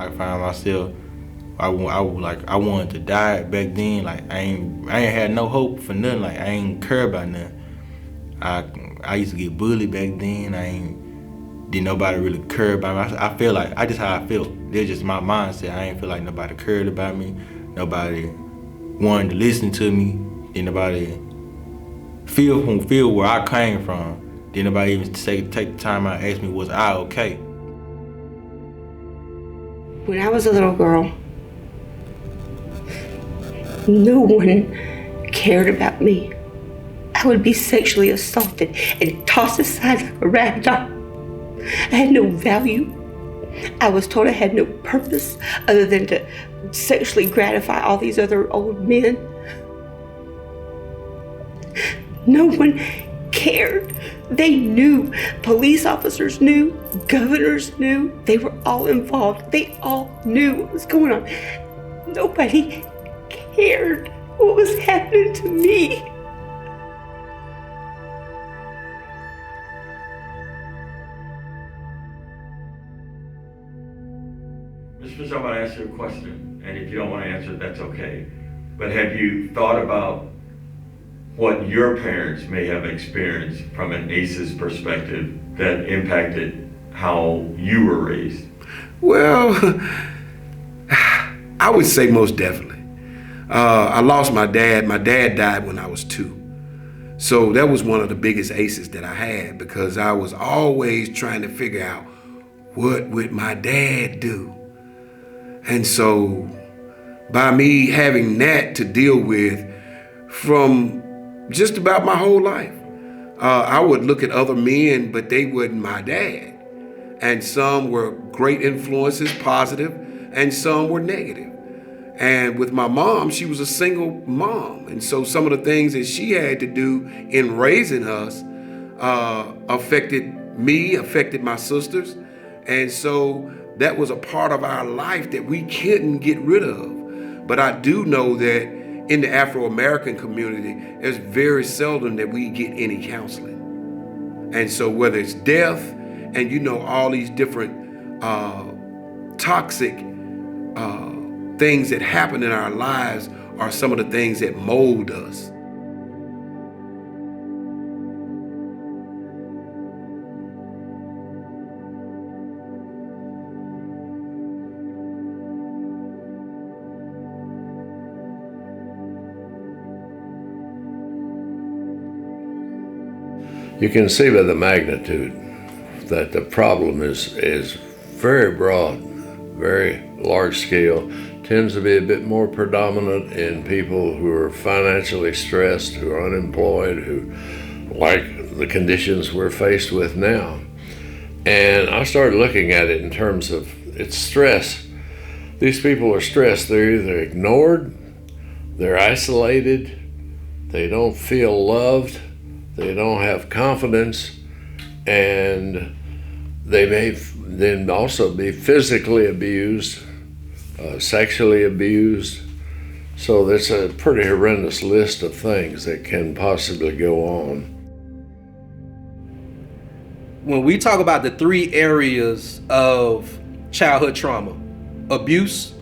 I found myself, I wanted to die back then. Like I ain't had no hope for nothing. Like I ain't care about nothing. I used to get bullied back then. Didn't nobody really care about me. I feel like I just how I felt. That's just my mindset. I ain't feel like nobody cared about me. Nobody wanted to listen to me. Didn't nobody feel where I came from. Didn't nobody even take the time out and ask me, was I okay? When I was a little girl, no one cared about me. I would be sexually assaulted and tossed aside like a rag doll. I had no value. I was told I had no purpose other than to sexually gratify all these other old men. No one cared. They knew. Police officers knew. Governors knew. They were all involved. They all knew what was going on. Nobody cared what was happening to me. Ms. Fisher, I'm going to ask you a question, and if you don't want to answer it, that's okay. But have you thought about what your parents may have experienced from an ACE's perspective that impacted how you were raised? Well, I would say most definitely. I lost my dad. My dad died when I was 2. So that was one of the biggest ACEs that I had, because I was always trying to figure out, what would my dad do? And so by me having that to deal with from just about my whole life, I would look at other men, but they wasn't my dad. And some were great influences, positive, and some were negative. And with my mom, she was a single mom. And so some of the things that she had to do in raising us affected me, affected my sisters. And so that was a part of our life that we couldn't get rid of. But I do know that in the Afro-American community, it's very seldom that we get any counseling. And so whether it's death and all these different toxic things that happen in our lives are some of the things that mold us. You can see by the magnitude that the problem is very broad, very large scale, tends to be a bit more predominant in people who are financially stressed, who are unemployed, who like the conditions we're faced with now. And I started looking at it in terms of it's stress. These people are stressed. They're either ignored, they're isolated, they don't feel loved, they don't have confidence, and they may then also be physically abused, sexually abused. So that's a pretty horrendous list of things that can possibly go on. When we talk about the 3 areas of childhood trauma, abuse,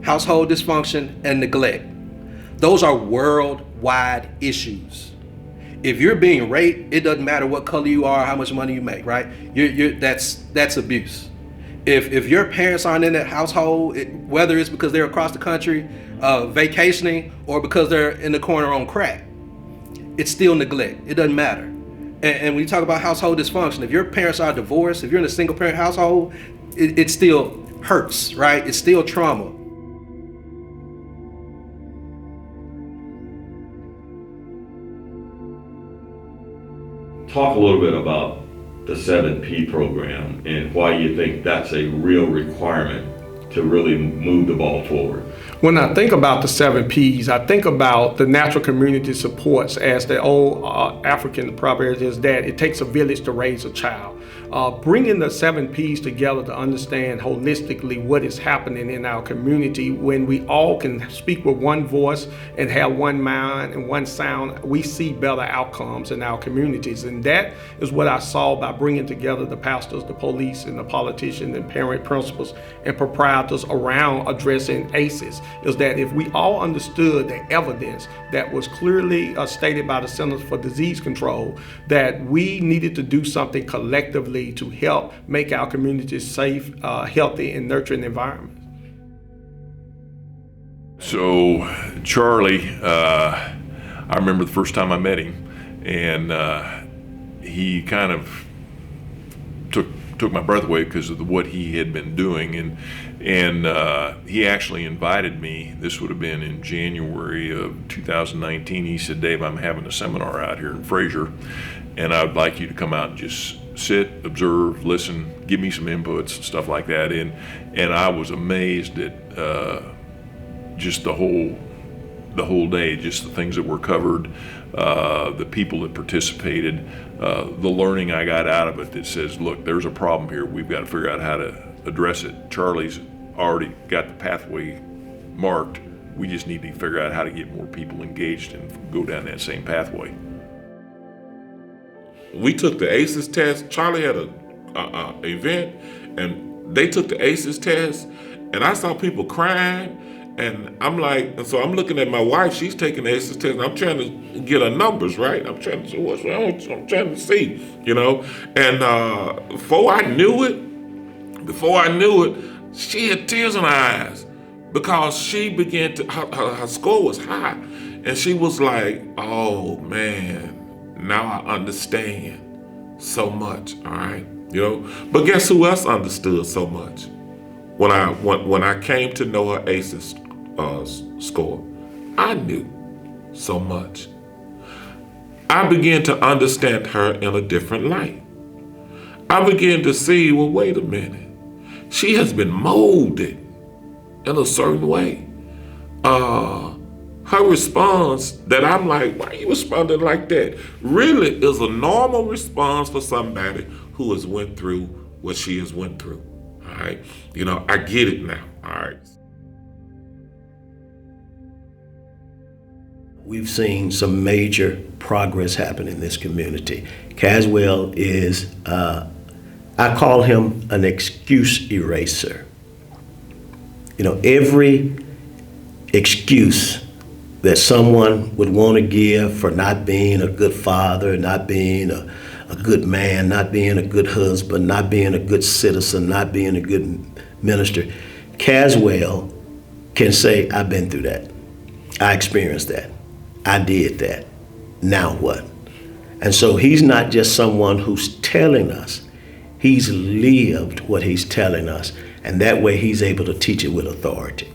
household dysfunction, and neglect, those are worldwide issues. If you're being raped, it doesn't matter what color you are, how much money you make, right? That's abuse. If your parents aren't in that household, whether it's because they're across the country vacationing or because they're in the corner on crack, it's still neglect. It doesn't matter. And when you talk about household dysfunction, if your parents are divorced, if you're in a single parent household, it still hurts, right? It's still trauma. Talk a little bit about the 7P program and why you think that's a real requirement to really move the ball forward. When I think about the 7 Ps, I think about the natural community supports, as the old African proverb is that it takes a village to raise a child. bringing the 7 P's together to understand holistically what is happening in our community. When we all can speak with one voice and have one mind and one sound, we see better outcomes in our communities. And that is what I saw by bringing together the pastors, the police, and the politicians, and parent principals and proprietors around addressing ACEs, is that if we all understood the evidence that was clearly stated by the Centers for Disease Control, that we needed to do something collectively to help make our communities safe, healthy, and nurturing environments. So Charlie, I remember the first time I met him, and he kind of took my breath away because of what he had been doing, and he actually invited me. This would have been in January of 2019. He said, "Dave, I'm having a seminar out here in Frayser, and I'd like you to come out and just sit, observe, listen, give me some inputs and stuff like that." And I was amazed at just the whole day, just the things that were covered, the people that participated, the learning I got out of it that says, look, there's a problem here. We've got to figure out how to address it. Charlie's already got the pathway marked. We just need to figure out how to get more people engaged and go down that same pathway. We took the ACEs test. Charlie had a event, and they took the ACEs test, and I saw people crying. And I'm like, and so I'm looking at my wife, she's taking the ACEs test, and I'm trying to get her numbers, right? I'm trying to see what's wrong, I'm trying to see, you know? And before I knew it, she had tears in her eyes because she began to, her score was high. And she was like, oh man, now I understand so much, all right? You know? But guess who else understood so much? When I came to know her ACEs score, I knew so much. I began to understand her in a different light. I began to see, well, wait a minute. She has been molded in a certain way. Her response that I'm like, why are you responding like that? Really is a normal response for somebody who has went through what she has went through. All right, you know, I get it now. All right. We've seen some major progress happen in this community. Caswell is, I call him an excuse eraser. You know, every excuse that someone would want to give for not being a good father, not being a good man, not being a good husband, not being a good citizen, not being a good minister, Caswell can say, I've been through that. I experienced that. I did that. Now what? And so he's not just someone who's telling us, he's lived what he's telling us, and that way he's able to teach it with authority.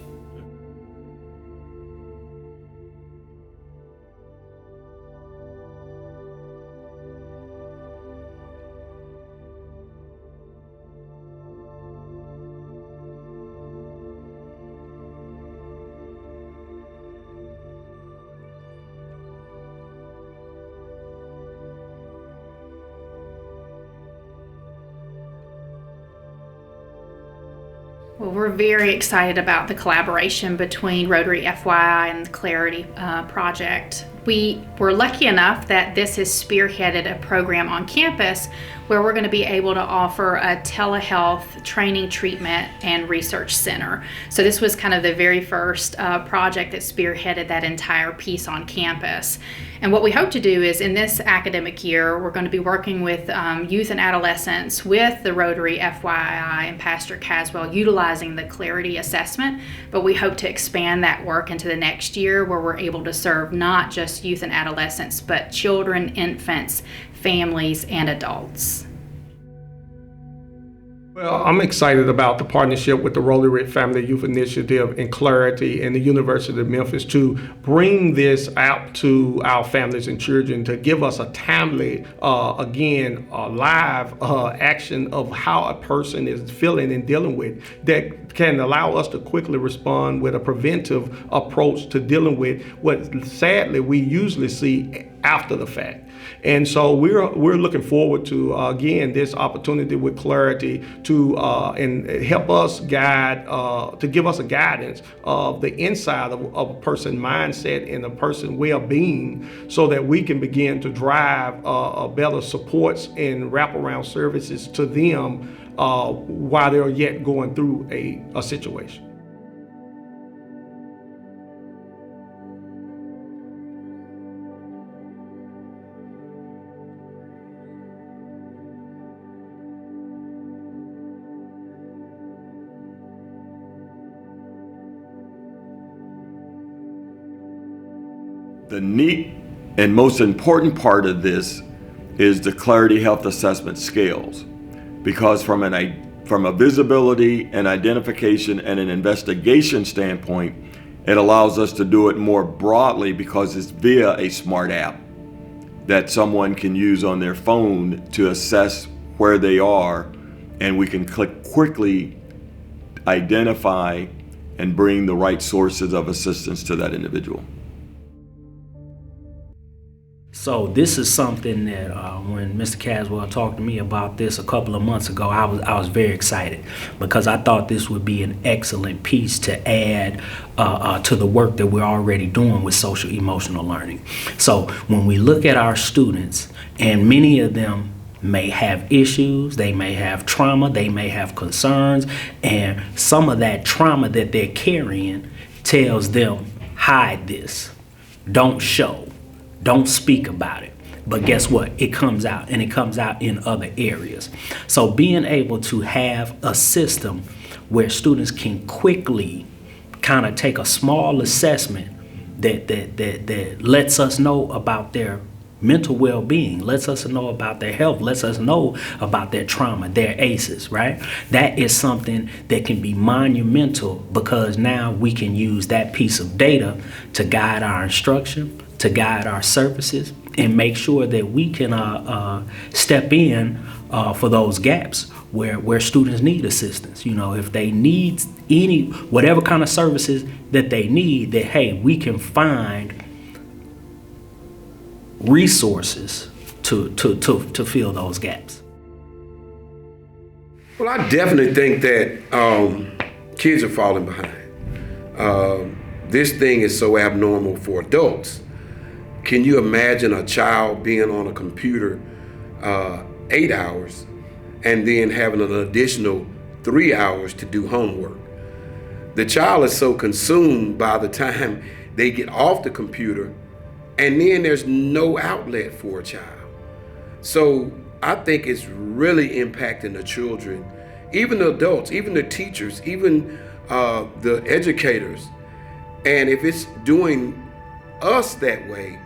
Well, we're very excited about the collaboration between Rotary-FYI and the Clarity Project. We were lucky enough that this has spearheaded a program on campus where we're going to be able to offer a telehealth training, treatment, and research center. So this was kind of the very first project that spearheaded that entire piece on campus. And what we hope to do is in this academic year, we're going to be working with youth and adolescents with the Rotary-FYI and Pastor Caswell utilizing the Clarity assessment, but we hope to expand that work into the next year where we're able to serve not just youth and adolescents, but children, infants, families, and adults. Well, I'm excited about the partnership with the Rotary Family Youth Initiative and Clarity and the University of Memphis to bring this out to our families and children to give us a timely, live action of how a person is feeling and dealing with that can allow us to quickly respond with a preventive approach to dealing with what sadly we usually see after the fact. And so we're looking forward to, again, this opportunity with Clarity to and help us guide, to give us a guidance of the inside of a person's mindset and a person's well-being, so that we can begin to drive better supports and wraparound services to them while they're yet going through a situation. The neat and most important part of this is the Clarity Health Assessment Scales, because from a visibility and identification and an investigation standpoint, it allows us to do it more broadly because it's via a smart app that someone can use on their phone to assess where they are, and we can quickly identify and bring the right sources of assistance to that individual. So this is something that when Mr. Caswell talked to me about this a couple of months ago, I was very excited, because I thought this would be an excellent piece to add to the work that we're already doing with social emotional learning. So when we look at our students, and many of them may have issues, they may have trauma, they may have concerns, and some of that trauma that they're carrying tells them, hide this, don't show, don't speak about it. But guess what? It comes out, and it comes out in other areas. So being able to have a system where students can quickly kind of take a small assessment that lets us know about their mental well-being, lets us know about their health, lets us know about their trauma, their ACEs, right? That is something that can be monumental, because now we can use that piece of data to guide our instruction, to guide our services, and make sure that we can step in for those gaps where students need assistance. You know, if they need whatever kind of services that they need, that, hey, we can find resources to fill those gaps. Well, I definitely think that kids are falling behind. This thing is so abnormal for adults. Can you imagine a child being on a computer 8 hours and then having an additional 3 hours to do homework? The child is so consumed by the time they get off the computer, and then there's no outlet for a child. So I think it's really impacting the children, even the adults, even the teachers, even the educators. And if it's doing us that way,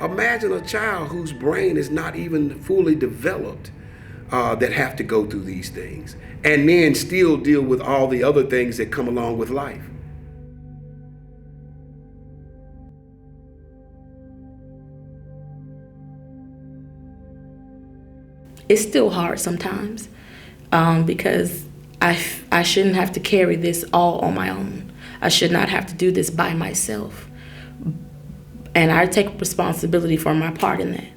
imagine a child whose brain is not even fully developed that have to go through these things and then still deal with all the other things that come along with life. It's still hard sometimes because I shouldn't have to carry this all on my own. I should not have to do this by myself. And I take responsibility for my part in that.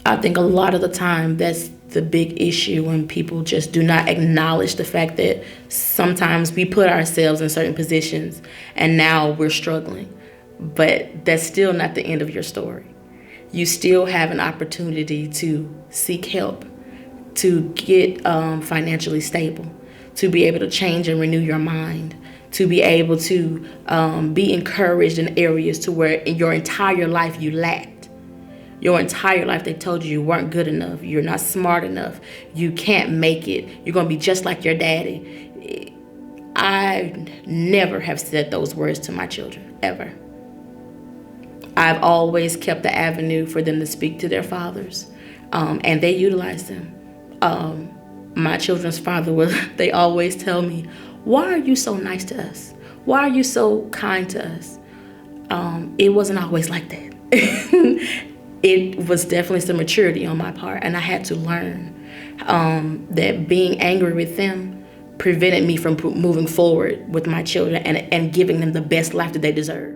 I think a lot of the time that's the big issue, when people just do not acknowledge the fact that sometimes we put ourselves in certain positions and now we're struggling. But that's still not the end of your story. You still have an opportunity to seek help, to get financially stable, to be able to change and renew your mind, to be able to be encouraged in areas to where in your entire life you lacked. Your entire life they told you weren't good enough, you're not smart enough, you can't make it, you're gonna be just like your daddy. I never have said those words to my children, ever. I've always kept the avenue for them to speak to their fathers, and they utilize them. My children's father they always tell me, why are you so nice to us? Why are you so kind to us? It wasn't always like that. It was definitely some maturity on my part, and I had to learn that being angry with them prevented me from moving forward with my children and giving them the best life that they deserve.